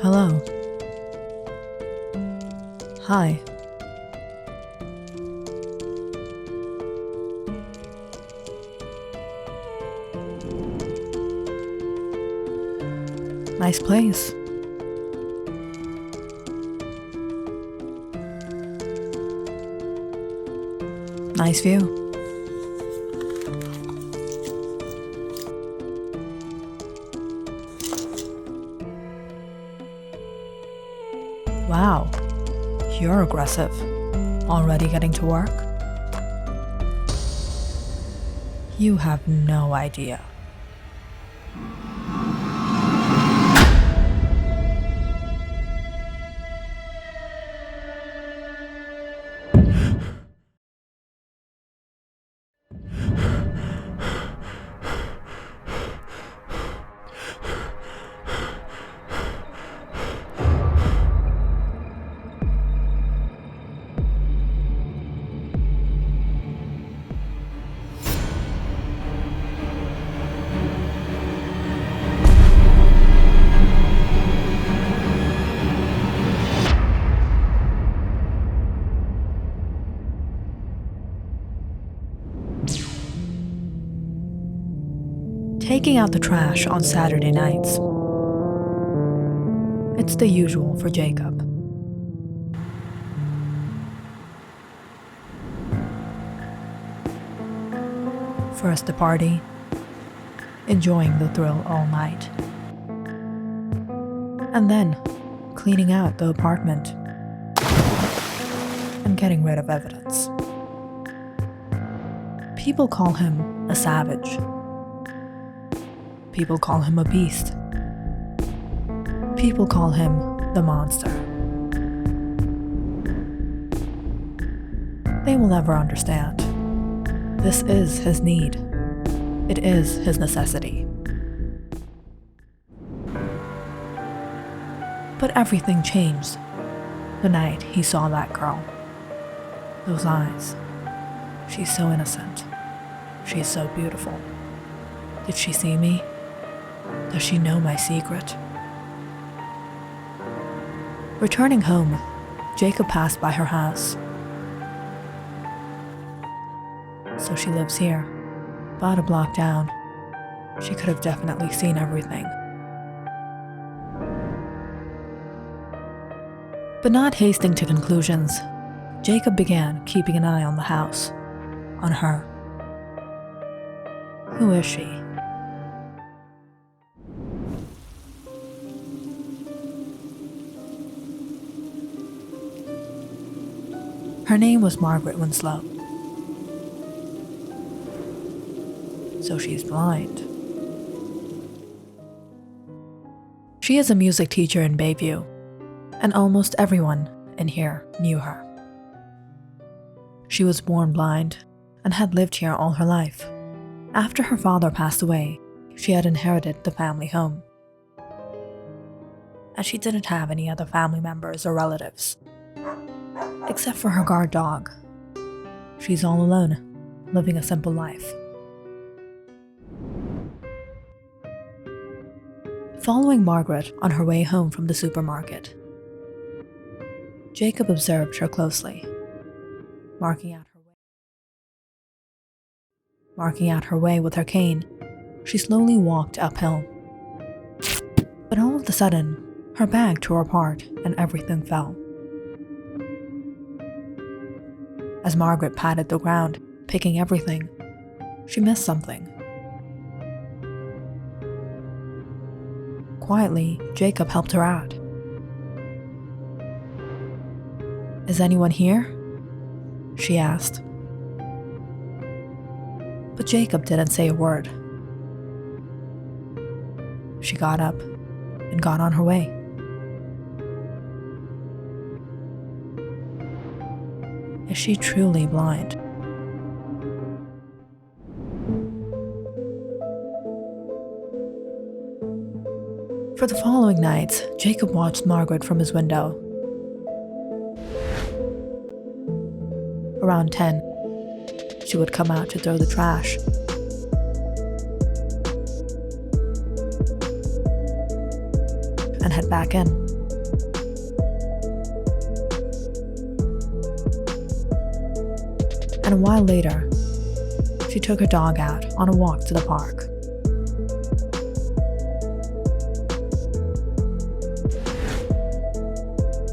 Hello. Hi. Nice place. Nice view. Wow, you're aggressive. Already getting to work? You have no idea. Taking out the trash on Saturday nights. It's the usual for Jacob. First the party, enjoying the thrill all night. And then cleaning out the apartment and getting rid of evidence. People call him a savage. People call him a beast. People call him the monster. They will never understand. This is his need. It is his necessity. But everything changed the night he saw that girl. Those eyes. She's so innocent. She's so beautiful. Did she see me? Does she know my secret? Returning home, Jacob passed by her house. So she lives here, about a block down. She could have definitely seen everything. But not hasting to conclusions, Jacob began keeping an eye on the house, on her. Who is she? Her name was Margaret Winslow. So she's blind. She is a music teacher in Bayview, and almost everyone in here knew her. She was born blind and had lived here all her life. After her father passed away, she had inherited the family home. And she didn't have any other family members or relatives. Except for her guard dog. She's all alone, living a simple life. Following Margaret on her way home from the supermarket, Jacob observed her closely, marking out her way with her cane. She slowly walked uphill. But all of a sudden, her bag tore apart and everything fell. As Margaret patted the ground, picking everything, she missed something. Quietly, Jacob helped her out. "Is anyone here?" she asked. But Jacob didn't say a word. She got up and got on her way. Is she truly blind? For the following nights, Jacob watched Margaret from his window. Around 10, she would come out to throw the trash. And head back in. and a while later, she took her dog out on a walk to the park.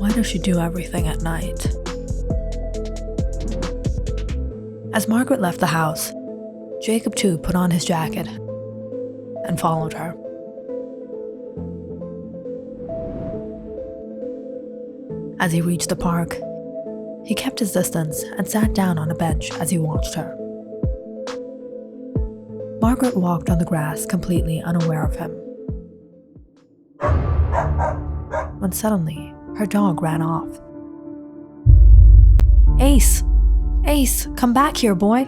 Why does she do everything at night? As Margaret left the house, Jacob too put on his jacket and followed her. As he reached the park, he kept his distance and sat down on a bench as he watched her. Margaret walked on the grass completely unaware of him. When suddenly, her dog ran off. "Ace! Ace, come back here, boy!"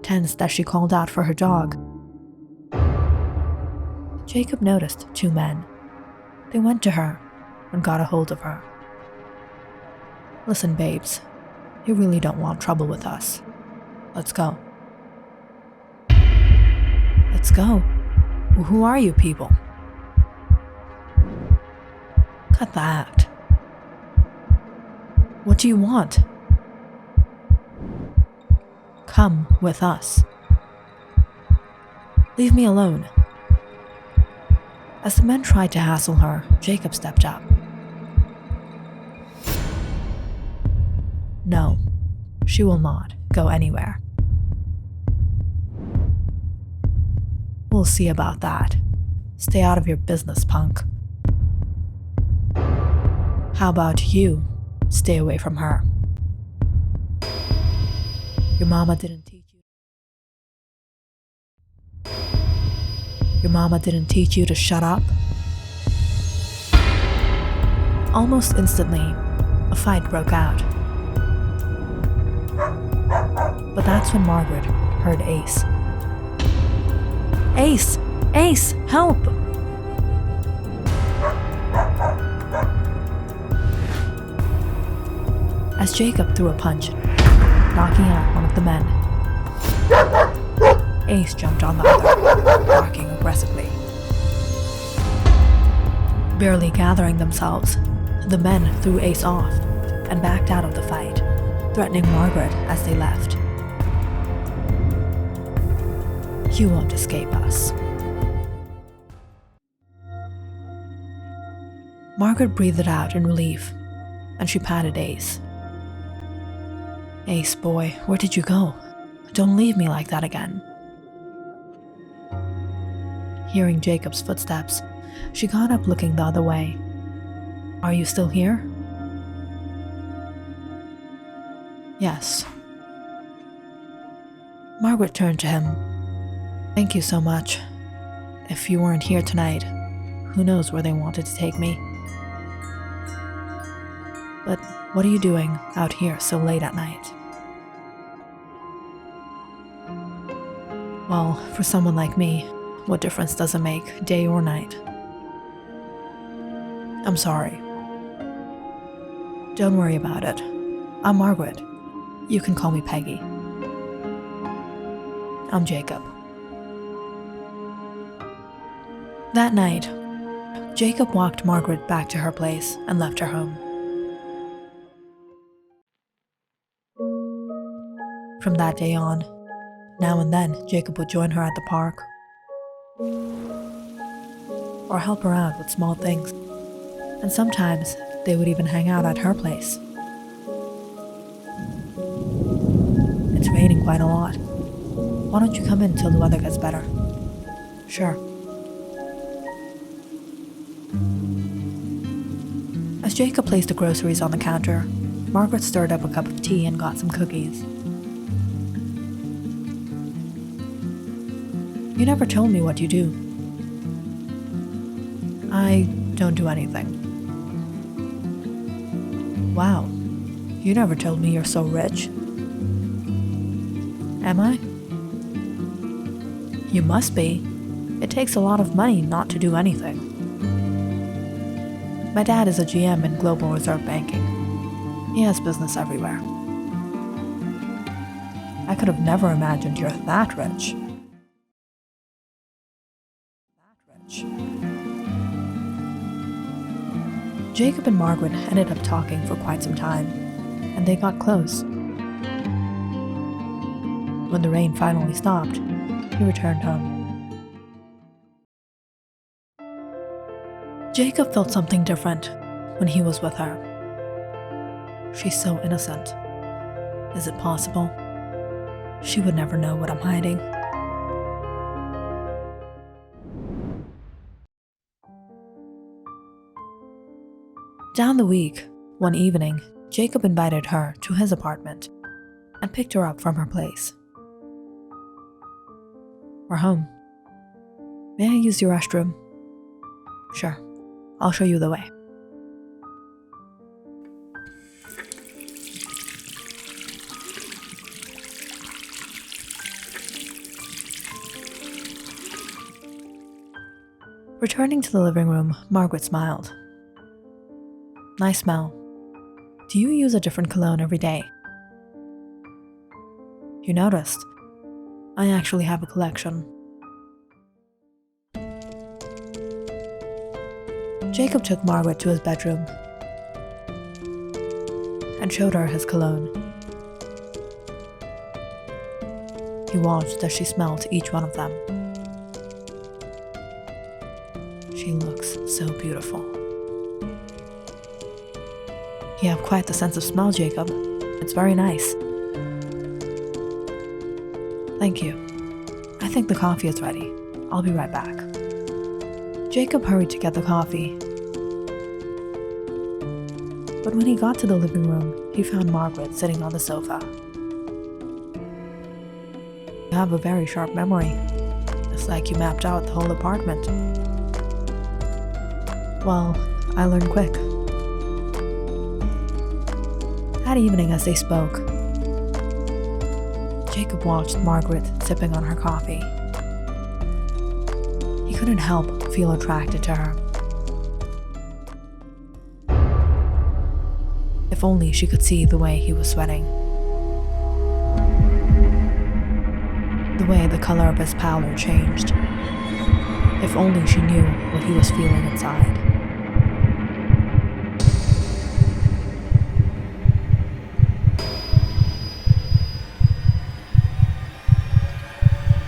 Tensed as she called out for her dog. Jacob noticed two men. They went to her and got a hold of her. "Listen, babes, you really don't want trouble with us. Let's go." "Let's go? Well, who are you people?" "Cut the act. What do you want?" "Come with us." "Leave me alone." As the men tried to hassle her, Jacob stepped up. "No, she will not go anywhere." "We'll see about that. Stay out of your business, punk." "How about you stay away from her? Your mama didn't teach you to shut up?" Almost instantly, a fight broke out. But that's when Margaret heard Ace. "Ace! Ace! Help!" As Jacob threw a punch, knocking out one of the men, Ace jumped on the other, barking aggressively. Barely gathering themselves, the men threw Ace off and backed out of the fight, threatening Margaret as they left. "You won't escape us." Margaret breathed out in relief, and she patted Ace. "Ace, boy, where did you go? Don't leave me like that again." Hearing Jacob's footsteps, she got up looking the other way. "Are you still here?" "Yes." Margaret turned to him. "Thank you so much. If you weren't here tonight, who knows where they wanted to take me. But what are you doing out here so late at night?" "Well, for someone like me, what difference does it make, day or night?" "I'm sorry." "Don't worry about it. I'm Margaret. You can call me Peggy." "I'm Jacob." That night, Jacob walked Margaret back to her place and left her home. From that day on, now and then Jacob would join her at the park or help her out with small things, and sometimes they would even hang out at her place. "It's raining quite a lot. Why don't you come in till the weather gets better?" "Sure." As Jacob placed the groceries on the counter, Margaret stirred up a cup of tea and got some cookies. "You never told me what you do." "I don't do anything." "Wow, you never told me you're so rich." "Am I?" "You must be. It takes a lot of money not to do anything." "My dad is a GM in global reserve banking. He has business everywhere." "I could have never imagined you're that rich." Jacob and Margaret ended up talking for quite some time, and they got close. When the rain finally stopped, he returned home. Jacob felt something different when he was with her. She's so innocent. Is it possible? She would never know what I'm hiding. Down the week, one evening, Jacob invited her to his apartment and picked her up from her place. We're home. May I use your restroom? Sure, I'll show you the way. Returning to the living room, Margaret smiled. Nice smell. Do you use a different cologne every day? You noticed? I actually have a collection. Jacob took Margaret to his bedroom and showed her his cologne. He watched as she smelled each one of them. She looks so beautiful. You have quite the sense of smell, Jacob. It's very nice. Thank you. I think the coffee is ready. I'll be right back. Jacob hurried to get the coffee. But when he got to the living room, he found Margaret sitting on the sofa. You have a very sharp memory. It's like you mapped out the whole apartment. Well, I learned quick. That evening, as they spoke, Jacob watched Margaret sipping on her coffee. He couldn't help feel attracted to her. If only she could see the way he was sweating. The way the color of his pallor changed. If only she knew what he was feeling inside.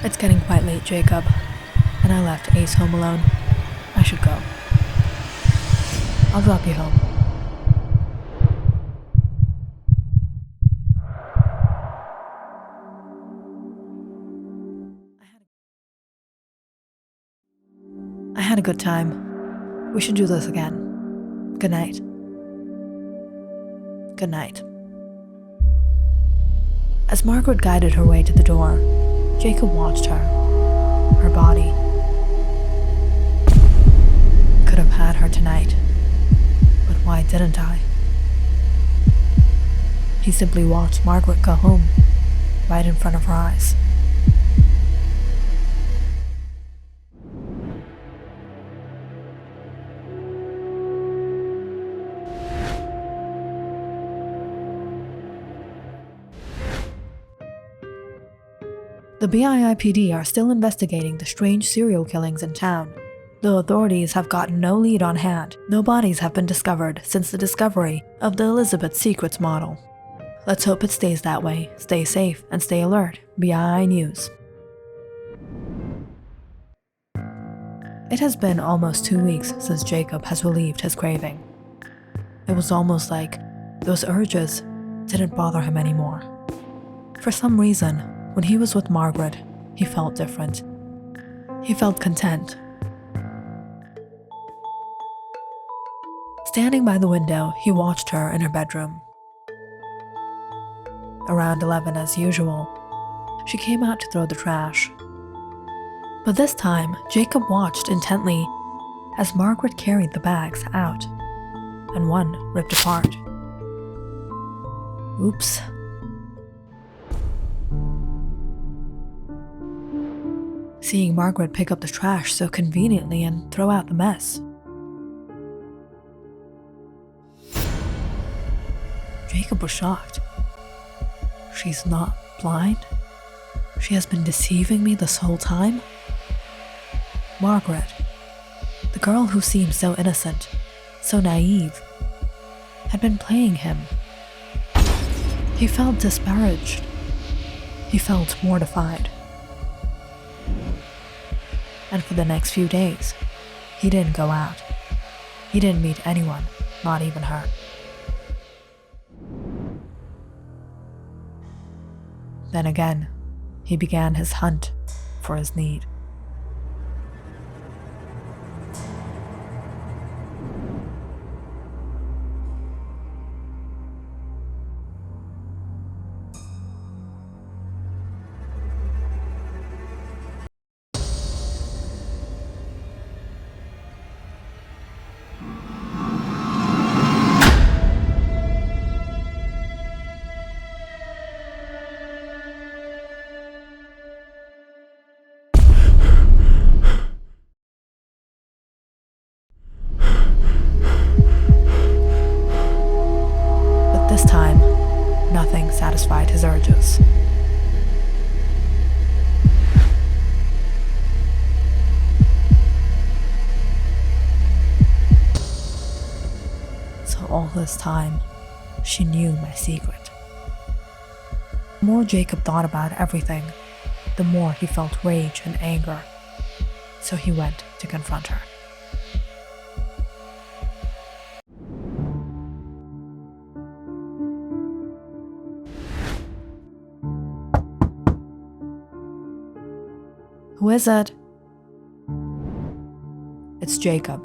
It's getting quite late, Jacob, and I left Ace home alone. I should go. I'll drop you home. I had a good time. We should do this again. Good night. Good night. As Margaret guided her way to the door, Jacob watched her body. Could have had her tonight, but why didn't I? He simply watched Margaret go home, right in front of her eyes. The BIIPD are still investigating the strange serial killings in town. Though authorities have gotten no lead on hand, no bodies have been discovered since the discovery of the Elizabeth Secrets model. Let's hope it stays that way. Stay safe and stay alert. BII News. It has been almost 2 weeks since Jacob has relieved his craving. It was almost like those urges didn't bother him anymore. For some reason, when he was with Margaret, he felt different. He felt content. Standing by the window, he watched her in her bedroom. Around 11 as usual, she came out to throw the trash. But this time, Jacob watched intently as Margaret carried the bags out, and one ripped apart. Oops. Seeing Margaret pick up the trash so conveniently and throw out the mess. Jacob was shocked. She's not blind? She has been deceiving me this whole time? Margaret, the girl who seemed so innocent, so naive, had been playing him. He felt disparaged. He felt mortified. And for the next few days, he didn't go out. He didn't meet anyone, not even her. Then again, he began his hunt for his need. This time, nothing satisfied his urges. So all this time, she knew my secret. The more Jacob thought about everything, the more he felt rage and anger. So he went to confront her. Who is it? It's Jacob.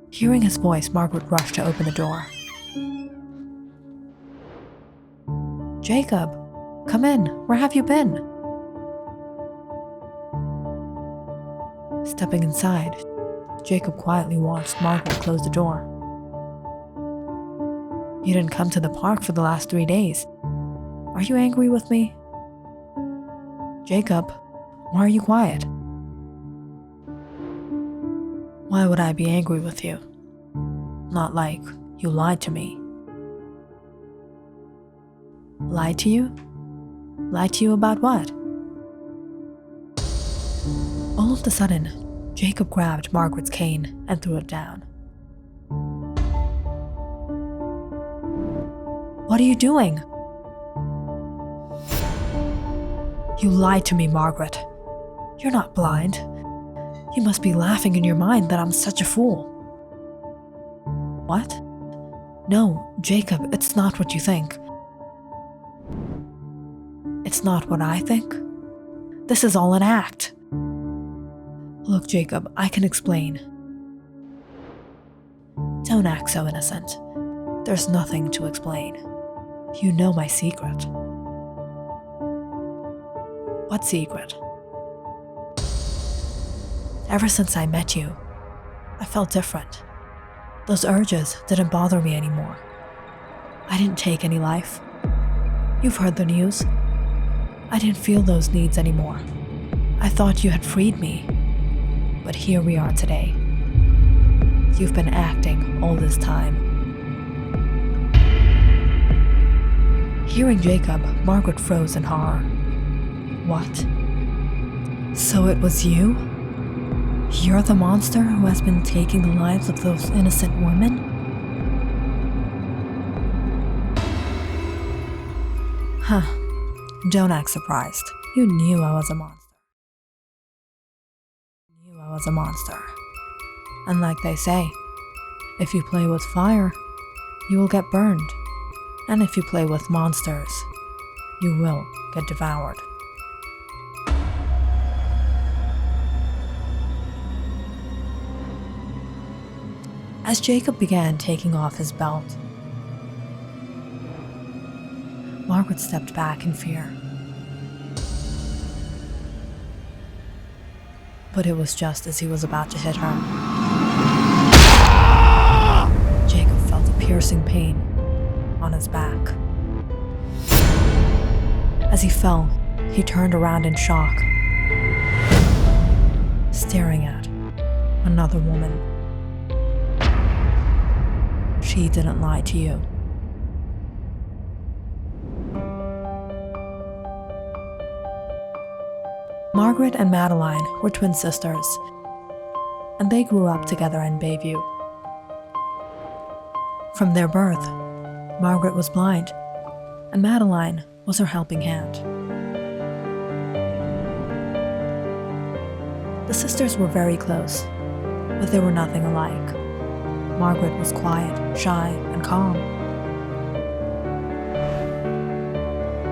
Hearing his voice, Margaret rushed to open the door. Jacob, come in. Where have you been? Stepping inside, Jacob quietly watched Margaret close the door. You didn't come to the park for the last 3 days. Are you angry with me? Jacob, why are you quiet? Why would I be angry with you? Not like you lied to me. Lied to you? Lied to you about what? All of a sudden, Jacob grabbed Margaret's cane and threw it down. What are you doing? You lied to me, Margaret. You're not blind. You must be laughing in your mind that I'm such a fool. What? No, Jacob, it's not what you think. It's not what I think. This is all an act. Look, Jacob, I can explain. Don't act so innocent. There's nothing to explain. You know my secret. What secret? Ever since I met you, I felt different. Those urges didn't bother me anymore. I didn't take any life. You've heard the news. I didn't feel those needs anymore. I thought you had freed me. But here we are today. You've been acting all this time. Hearing Jacob, Margaret froze in horror. What? So it was you? You're the monster who has been taking the lives of those innocent women? Huh. Don't act surprised. You knew I was a monster. You knew I was a monster. And like they say, if you play with fire, you will get burned. And if you play with monsters, you will get devoured. As Jacob began taking off his belt, Margaret stepped back in fear. But it was just as he was about to hit her. Jacob felt a piercing pain on his back. As he fell, he turned around in shock, staring at another woman. She didn't lie to you. Margaret and Madeline were twin sisters, and they grew up together in Bayview. From their birth, Margaret was blind, and Madeline was her helping hand. The sisters were very close, but they were nothing alike. Margaret was quiet, shy, and calm.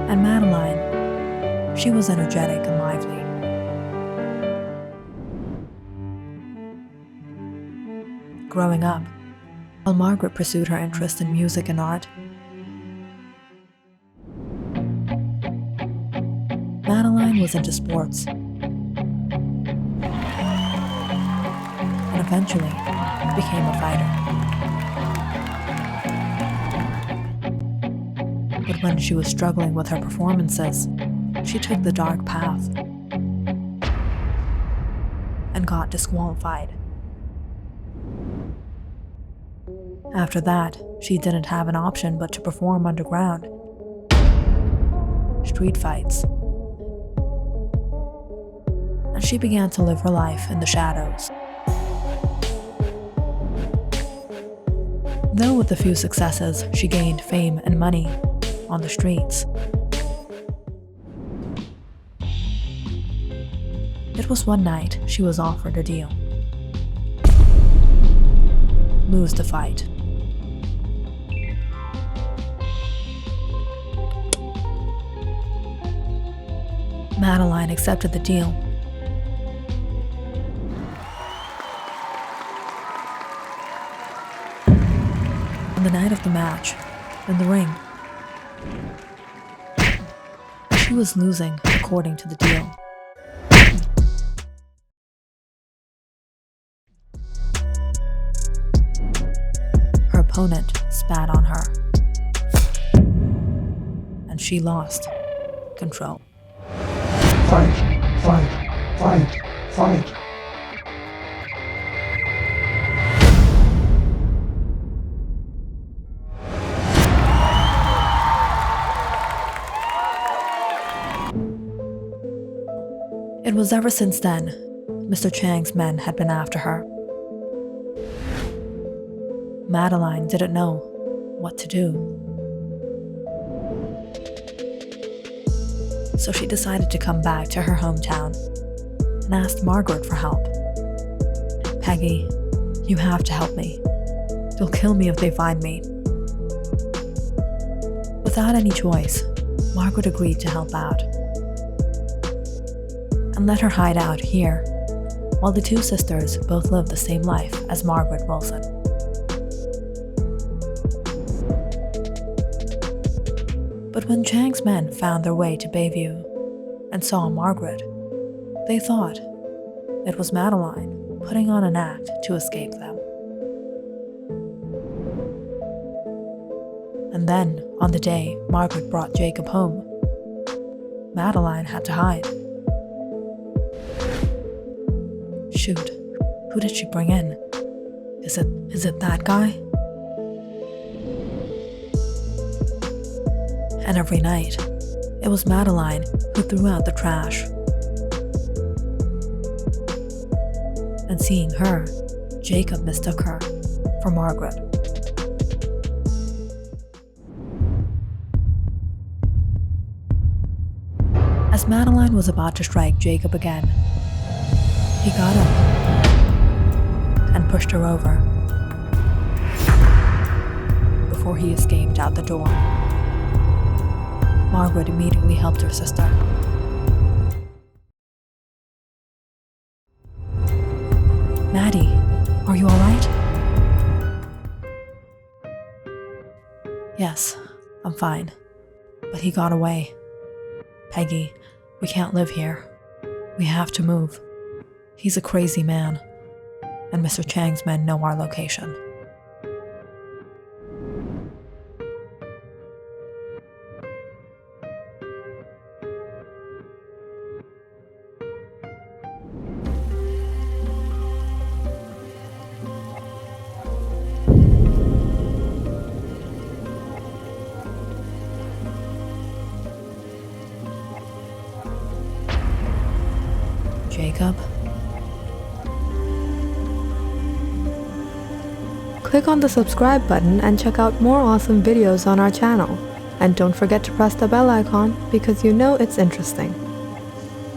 And Madeline, she was energetic and lively. Growing up, while Margaret pursued her interest in music and art, Madeline was into sports and eventually became a fighter. But when she was struggling with her performances, she took the dark path and got disqualified. After that, she didn't have an option but to perform underground. Street fights. And she began to live her life in the shadows. Though with a few successes, she gained fame and money on the streets. It was one night she was offered a deal. Lose the fight. Madeline accepted the deal. On the night of the match, in the ring, she was losing according to the deal. Her opponent spat on her, and she lost control. Fight, fight, fight, fight. It was ever since then, Mr. Chang's men had been after her. Madeline didn't know what to do. So she decided to come back to her hometown and asked Margaret for help. "Peggy, you have to help me. They'll kill me if they find me." Without any choice, Margaret agreed to help out and let her hide out here, while the two sisters both lived the same life as Margaret Wilson. But when Chang's men found their way to Bayview and saw Margaret, they thought it was Madeline putting on an act to escape them. And then, on the day Margaret brought Jacob home, Madeline had to hide. Shoot, who did she bring in? Is it that guy? And every night, it was Madeline who threw out the trash. And seeing her, Jacob mistook her for Margaret. As Madeline was about to strike Jacob again, he got up and pushed her over before he escaped out the door. Margaret immediately helped her sister. "Maddie, are you all right?" "Yes, I'm fine, but he got away. Peggy, we can't live here. We have to move. He's a crazy man, and Mr. Chang's men know our location." Jacob? Click on the subscribe button and check out more awesome videos on our channel. And don't forget to press the bell icon because you know it's interesting.